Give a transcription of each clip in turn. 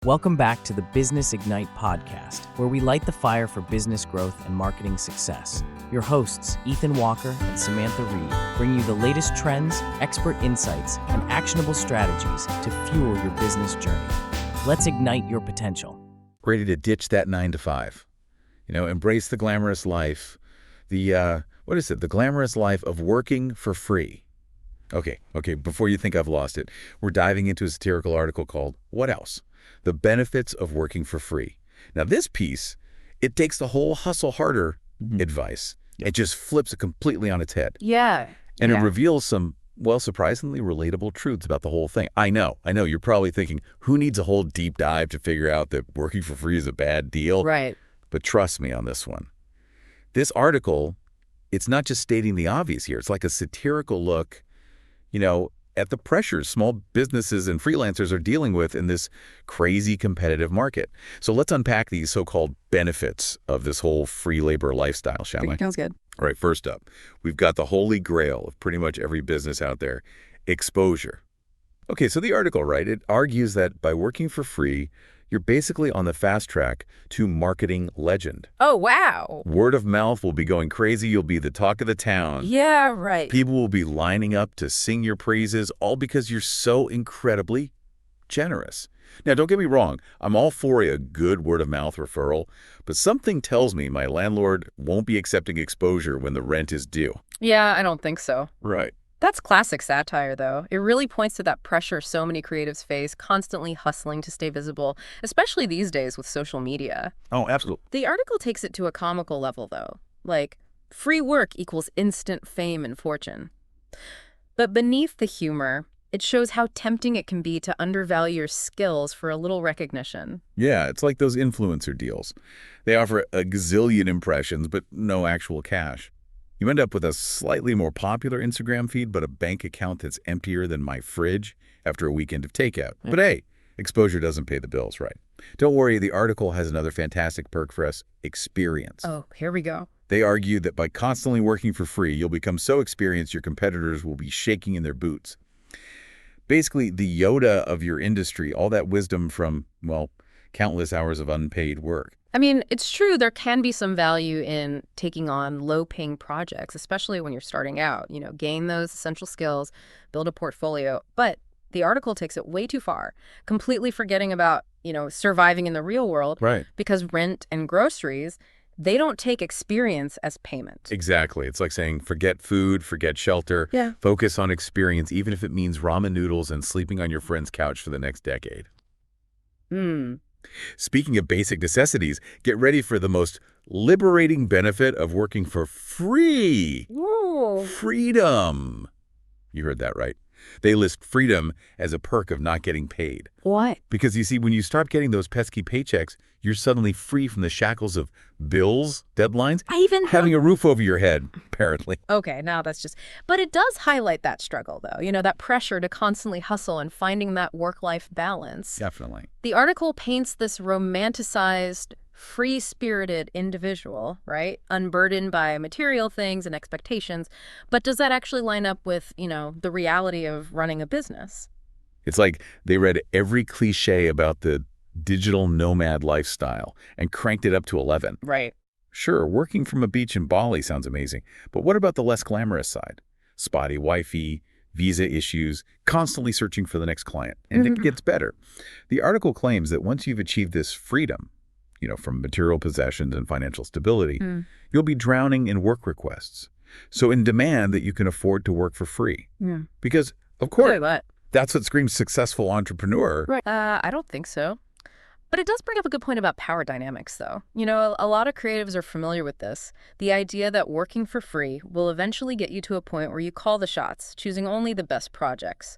Welcome back to the Business Ignite podcast, where we light the fire for business growth and marketing success. Your hosts, Ethan Walker and Samantha Reed, bring you the latest trends, expert insights, and actionable strategies to fuel your business journey. Let's ignite your potential. Ready to ditch that 9 to 5. Embrace the glamorous life. The glamorous life of working for free. Okay, before you think I've lost it, we're diving into a satirical article called What Else? The Benefits of Working for Free. Now this piece, it takes the whole hustle harder advice. It just flips it completely on its head. Yeah. And it reveals some, surprisingly relatable truths about the whole thing. I know, you're probably thinking, who needs a whole deep dive to figure out that working for free is a bad deal? Right. But trust me on this one. This article, it's not just stating the obvious here. It's like a satirical look, at the pressures small businesses and freelancers are dealing with in this crazy competitive market. So let's unpack these so-called benefits of this whole free labor lifestyle, shall we? Sounds good. All right, first up, we've got the holy grail of pretty much every business out there, exposure. Okay, so the article, right, it argues that by working for free, you're basically on the fast track to marketing legend. Oh, wow. Word of mouth will be going crazy. You'll be the talk of the town. Yeah, right. People will be lining up to sing your praises, all because you're so incredibly generous. Now, don't get me wrong. I'm all for a good word of mouth referral, but something tells me my landlord won't be accepting exposure when the rent is due. Yeah, I don't think so. Right. That's classic satire, though. It really points to that pressure so many creatives face, constantly hustling to stay visible, especially these days with social media. Oh, absolutely. The article takes it to a comical level, though. Like, free work equals instant fame and fortune. But beneath the humor, it shows how tempting it can be to undervalue your skills for a little recognition. Yeah, it's like those influencer deals. They offer a gazillion impressions, but no actual cash. You end up with a slightly more popular Instagram feed, but a bank account that's emptier than my fridge after a weekend of takeout. But hey, exposure doesn't pay the bills, right? Don't worry, the article has another fantastic perk for us, experience. Oh, here we go. They argue that by constantly working for free, you'll become so experienced your competitors will be shaking in their boots. Basically, the Yoda of your industry, all that wisdom from, countless hours of unpaid work. I mean, it's true there can be some value in taking on low-paying projects, especially when you're starting out. Gain those essential skills, build a portfolio. But the article takes it way too far, completely forgetting about, surviving in the real world. Right. Because rent and groceries, they don't take experience as payment. Exactly. It's like saying forget food, forget shelter. Yeah. Focus on experience, even if it means ramen noodles and sleeping on your friend's couch for the next decade. Speaking of basic necessities, get ready for the most liberating benefit of working for free. Whoa. Freedom. You heard that right. They list freedom as a perk of not getting paid. What? Because you see, when you start getting those pesky paychecks, you're suddenly free from the shackles of bills, deadlines, having a roof over your head, apparently. Okay, now that's just... But it does highlight that struggle, though. That pressure to constantly hustle and finding that work-life balance. Definitely. The article paints this romanticized, free-spirited individual, right? Unburdened by material things and expectations. But does that actually line up with, the reality of running a business? It's like they read every cliche about the digital nomad lifestyle and cranked it up to 11. Right. Sure, working from a beach in Bali sounds amazing, but what about the less glamorous side? Spotty Wi-Fi, visa issues, constantly searching for the next client. And it gets better. The article claims that once you've achieved this freedom, from material possessions and financial stability, you'll be drowning in work requests. So in demand that you can afford to work for free. Yeah. Because, of course, That. that's what screams successful entrepreneur. Right. I don't think so. But it does bring up a good point about power dynamics, though. A lot of creatives are familiar with this. The idea that working for free will eventually get you to a point where you call the shots, choosing only the best projects.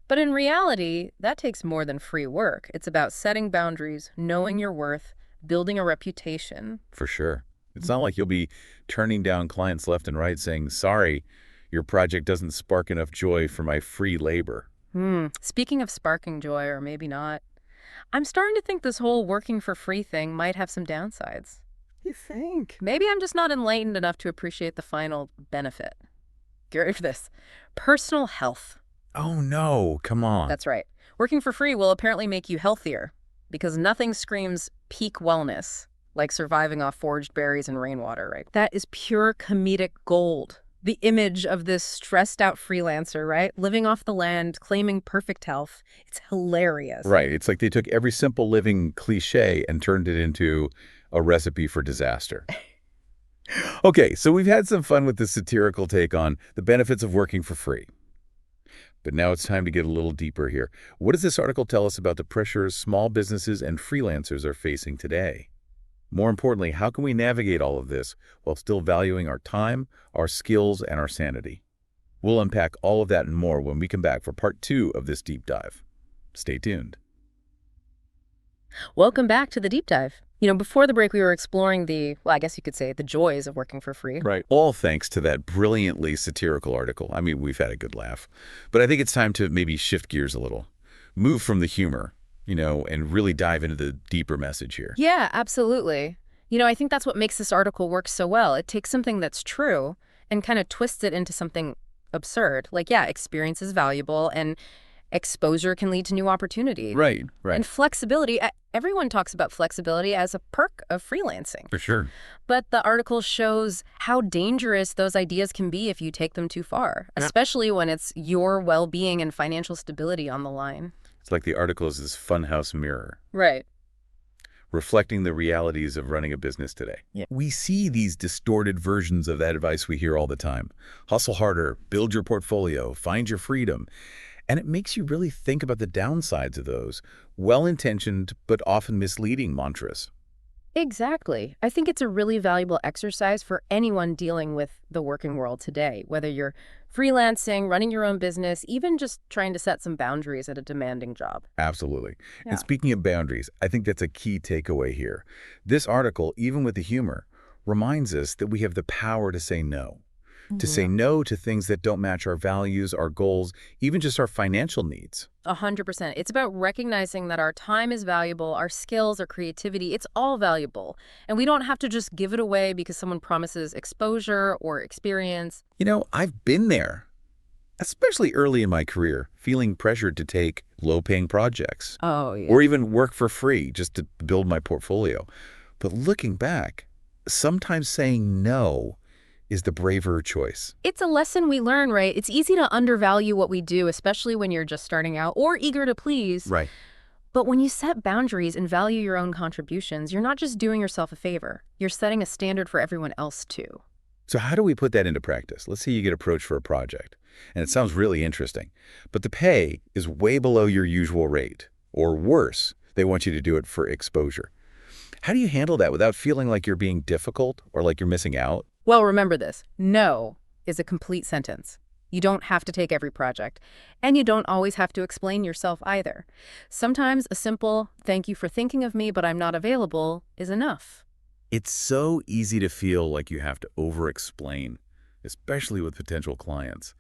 But in reality, that takes more than free work. It's about setting boundaries, knowing your worth, building a reputation. For sure. It's not like you'll be turning down clients left and right saying, sorry, your project doesn't spark enough joy for my free labor. Speaking of sparking joy, or maybe not, I'm starting to think this whole working for free thing might have some downsides. You think? Maybe I'm just not enlightened enough to appreciate the final benefit. Get ready for this. Personal health. Oh, no. Come on. That's right. Working for free will apparently make you healthier. because nothing screams peak wellness like surviving off foraged berries and rainwater, right? That is pure comedic gold. The image of this stressed out freelancer, right? Living off the land, claiming perfect health. It's hilarious. Right. It's like they took every simple living cliche and turned it into a recipe for disaster. Okay, so we've had some fun with this satirical take on the benefits of working for free. But now it's time to get a little deeper here. What does this article tell us about the pressures small businesses and freelancers are facing today? More importantly, how can we navigate all of this while still valuing our time, our skills, and our sanity? We'll unpack all of that and more when we come back for part 2 of this deep dive. Stay tuned. Welcome back to the deep dive. Before the break, we were exploring I guess you could say, the joys of working for free. Right. All thanks to that brilliantly satirical article. I mean, we've had a good laugh. But I think it's time to maybe shift gears a little. Move from the humor, and really dive into the deeper message here. Yeah, absolutely. I think that's what makes this article work so well. It takes something that's true and kind of twists it into something absurd. Like, yeah, experience is valuable and exposure can lead to new opportunities. Right. And flexibility, everyone talks about flexibility as a perk of freelancing. For sure. But the article shows how dangerous those ideas can be if you take them too far, especially when it's your well-being and financial stability on the line. It's like the article is this funhouse mirror. Right. Reflecting the realities of running a business today. Yeah. We see these distorted versions of that advice we hear all the time. Hustle harder, build your portfolio, find your freedom. And it makes you really think about the downsides of those well-intentioned but often misleading mantras. Exactly. I think it's a really valuable exercise for anyone dealing with the working world today, whether you're freelancing, running your own business, even just trying to set some boundaries at a demanding job. Absolutely. Yeah. And speaking of boundaries, I think that's a key takeaway here. This article, even with the humor, reminds us that we have the power to say no. To say no to things that don't match our values, our goals, even just our financial needs. 100%. It's about recognizing that our time is valuable, our skills, our creativity, it's all valuable. And we don't have to just give it away because someone promises exposure or experience. I've been there, especially early in my career, feeling pressured to take low-paying projects. Oh, yeah. Or even work for free just to build my portfolio. But looking back, sometimes saying no is the braver choice. It's a lesson we learn, right? It's easy to undervalue what we do, especially when you're just starting out or eager to please. Right. But when you set boundaries and value your own contributions, you're not just doing yourself a favor. You're setting a standard for everyone else, too. So how do we put that into practice? Let's say you get approached for a project, and it sounds really interesting, but the pay is way below your usual rate. Or worse, they want you to do it for exposure. How do you handle that without feeling like you're being difficult or like you're missing out? Well, remember this. No is a complete sentence. You don't have to take every project, and you don't always have to explain yourself either. Sometimes a simple, "Thank you for thinking of me, but I'm not available," is enough. It's so easy to feel like you have to over-explain, especially with potential clients.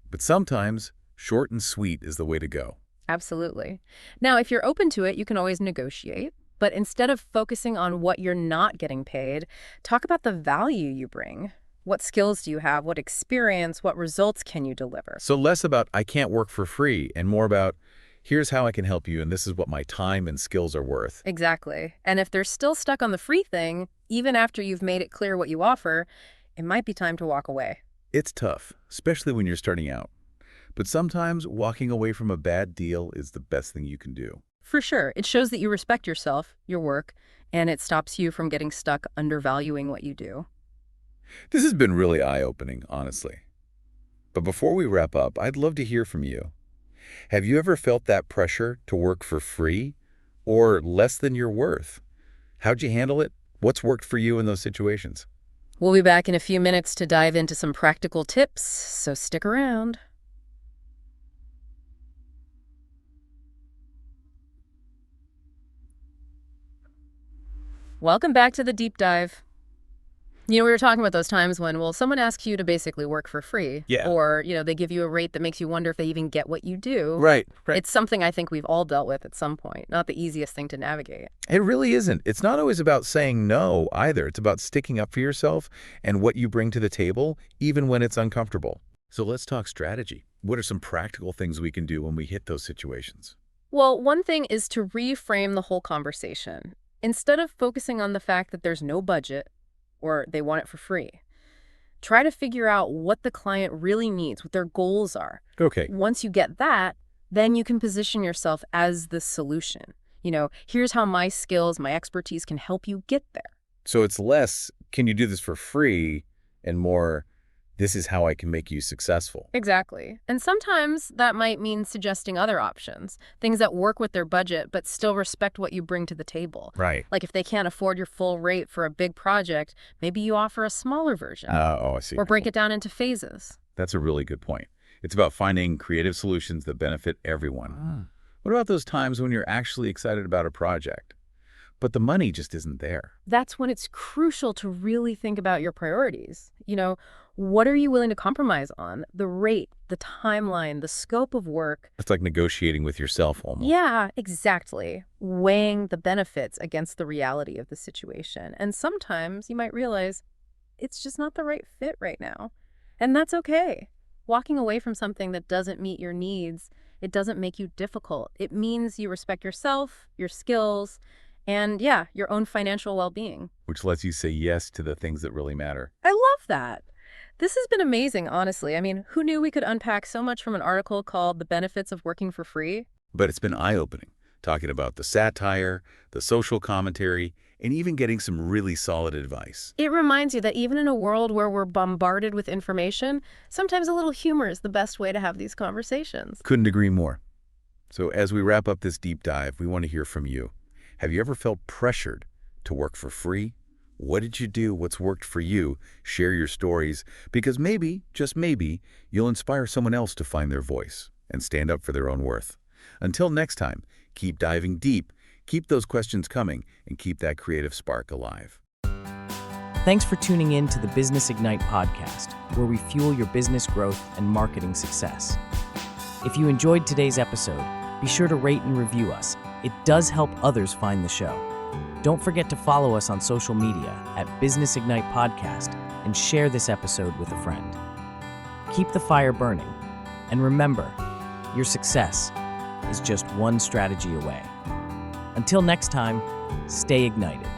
But sometimes, short and sweet is the way to go. Absolutely. Now, if you're open to it, you can always negotiate. But instead of focusing on what you're not getting paid, talk about the value you bring. What skills do you have? What experience? What results can you deliver? So less about, I can't work for free, and more about, here's how I can help you, and this is what my time and skills are worth. Exactly. And if they're still stuck on the free thing, even after you've made it clear what you offer, it might be time to walk away. It's tough, especially when you're starting out. But sometimes walking away from a bad deal is the best thing you can do. For sure. It shows that you respect yourself, your work, and it stops you from getting stuck undervaluing what you do. This has been really eye-opening, honestly. But before we wrap up, I'd love to hear from you. Have you ever felt that pressure to work for free or less than your worth? How'd you handle it? What's worked for you in those situations? We'll be back in a few minutes to dive into some practical tips, so stick around. Welcome back to the deep dive. We were talking about those times when, someone asks you to basically work for free. Yeah. Or, they give you a rate that makes you wonder if they even get what you do. Right. It's something I think we've all dealt with at some point. Not the easiest thing to navigate. It really isn't. It's not always about saying no either. It's about sticking up for yourself and what you bring to the table, even when it's uncomfortable. So let's talk strategy. What are some practical things we can do when we hit those situations? Well, one thing is to reframe the whole conversation. Instead of focusing on the fact that there's no budget or they want it for free, try to figure out what the client really needs, what their goals are. Okay. Once you get that, then you can position yourself as the solution. Here's how my skills, my expertise can help you get there. So it's less, can you do this for free, and more, this is how I can make you successful. Exactly. And sometimes that might mean suggesting other options, things that work with their budget but still respect what you bring to the table. Right. Like if they can't afford your full rate for a big project, maybe you offer a smaller version. I see. Or break it down into phases. That's a really good point. It's about finding creative solutions that benefit everyone. What about those times when you're actually excited about a project, but the money just isn't there? That's when it's crucial to really think about your priorities. What are you willing to compromise on? The rate, the timeline, the scope of work. It's like negotiating with yourself almost. Yeah, exactly. Weighing the benefits against the reality of the situation. And sometimes you might realize it's just not the right fit right now. And that's okay. Walking away from something that doesn't meet your needs, it doesn't make you difficult. It means you respect yourself, your skills, and your own financial well-being. Which lets you say yes to the things that really matter. I love that. This has been amazing, honestly. I mean, who knew we could unpack so much from an article called The Benefits of Working for Free? But it's been eye-opening, talking about the satire, the social commentary, and even getting some really solid advice. It reminds you that even in a world where we're bombarded with information, sometimes a little humor is the best way to have these conversations. Couldn't agree more. So as we wrap up this deep dive, we want to hear from you. Have you ever felt pressured to work for free? What did you do? What's worked for you? Share your stories, because maybe, just maybe, you'll inspire someone else to find their voice and stand up for their own worth. Until next time, keep diving deep, keep those questions coming, and keep that creative spark alive. Thanks for tuning in to the Business Ignite podcast, where we fuel your business growth and marketing success. If you enjoyed today's episode, be sure to rate and review us. It does help others find the show. Don't forget to follow us on social media at Business Ignite Podcast and share this episode with a friend. Keep the fire burning, and remember, your success is just one strategy away. Until next time, stay ignited.